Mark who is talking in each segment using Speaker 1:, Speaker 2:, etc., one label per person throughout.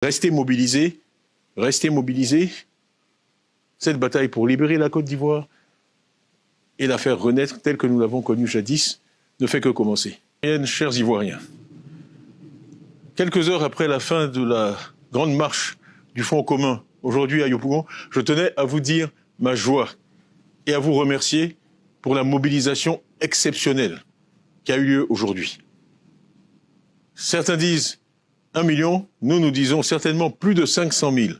Speaker 1: restez mobilisés, restez mobilisés. Cette bataille pour libérer la Côte d'Ivoire et la faire renaître telle que nous l'avons connue jadis ne fait que commencer. Chers Ivoiriens, quelques heures après la fin de la grande marche du Front commun, aujourd'hui à Yopougon, je tenais à vous dire ma joie et à vous remercier pour la mobilisation exceptionnelle qui a eu lieu aujourd'hui. Certains disent 1 million, nous disons certainement plus de 500 000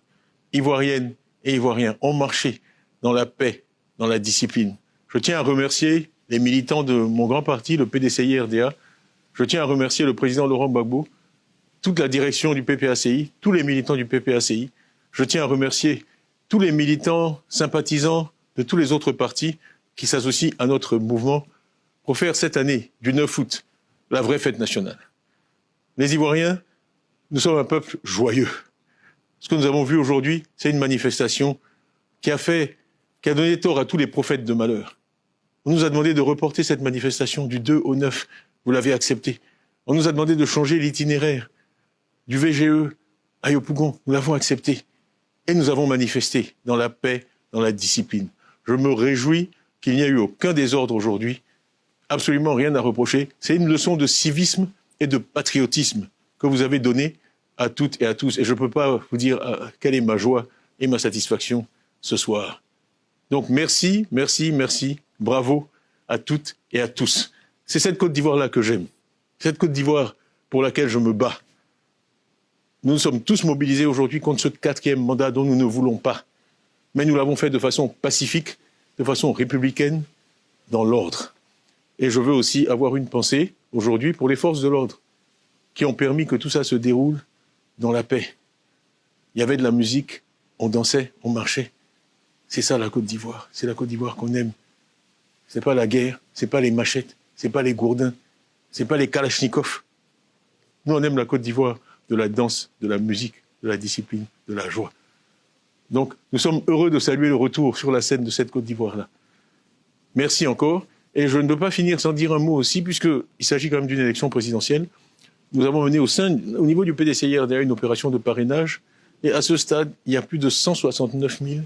Speaker 1: Ivoiriennes et Ivoiriens ont marché dans la paix, dans la discipline. Je tiens à remercier les militants de mon grand parti, le PDCI-RDA. Je tiens à remercier le président Laurent Gbagbo, toute la direction du PPACI, tous les militants du PPACI. Je tiens à remercier tous les militants sympathisants de tous les autres partis qui s'associent à notre mouvement pour faire cette année, du 9 août, la vraie fête nationale. Les Ivoiriens, nous sommes un peuple joyeux. Ce que nous avons vu aujourd'hui, c'est une manifestation qui a donné tort à tous les prophètes de malheur. On nous a demandé de reporter cette manifestation du 2 au 9. Vous l'avez accepté. On nous a demandé de changer l'itinéraire du VGE à Yopougon. Nous l'avons accepté. Et nous avons manifesté dans la paix, dans la discipline. Je me réjouis qu'il n'y a eu aucun désordre aujourd'hui. Absolument rien à reprocher. C'est une leçon de civisme et de patriotisme que vous avez donnée à toutes et à tous. Et je ne peux pas vous dire quelle est ma joie et ma satisfaction ce soir. Donc merci, merci, merci. Bravo à toutes et à tous. C'est cette Côte d'Ivoire-là que j'aime. Cette Côte d'Ivoire pour laquelle je me bats. Nous sommes tous mobilisés aujourd'hui contre ce 4e mandat dont nous ne voulons pas. Mais nous l'avons fait de façon pacifique, de façon républicaine, dans l'ordre. Et je veux aussi avoir une pensée aujourd'hui pour les forces de l'ordre qui ont permis que tout ça se déroule dans la paix. Il y avait de la musique, on dansait, on marchait. C'est ça la Côte d'Ivoire. C'est la Côte d'Ivoire qu'on aime. C'est pas la guerre, c'est pas les machettes, c'est pas les gourdins, c'est pas les kalachnikovs. Nous, on aime la Côte d'Ivoire de la danse, de la musique, de la discipline, de la joie. Donc, nous sommes heureux de saluer le retour sur la scène de cette Côte d'Ivoire-là. Merci encore. Et je ne peux pas finir sans dire un mot aussi, puisqu'il s'agit quand même d'une élection présidentielle. Nous avons mené au niveau du PDCI-RDA une opération de parrainage. Et à ce stade, il y a plus de 169 000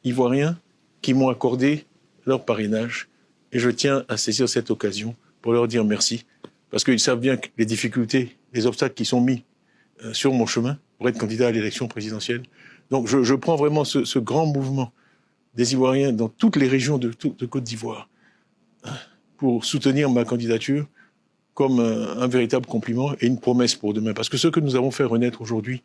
Speaker 1: Ivoiriens qui m'ont accordé leur parrainage. Et je tiens à saisir cette occasion pour leur dire merci. Parce qu'ils savent bien que les difficultés, les obstacles qui sont mis sur mon chemin pour être candidat à l'élection présidentielle. Donc je prends vraiment ce grand mouvement des Ivoiriens dans toutes les régions de Côte d'Ivoire pour soutenir ma candidature comme un véritable compliment et une promesse pour demain. Parce que ce que nous avons fait renaître aujourd'hui,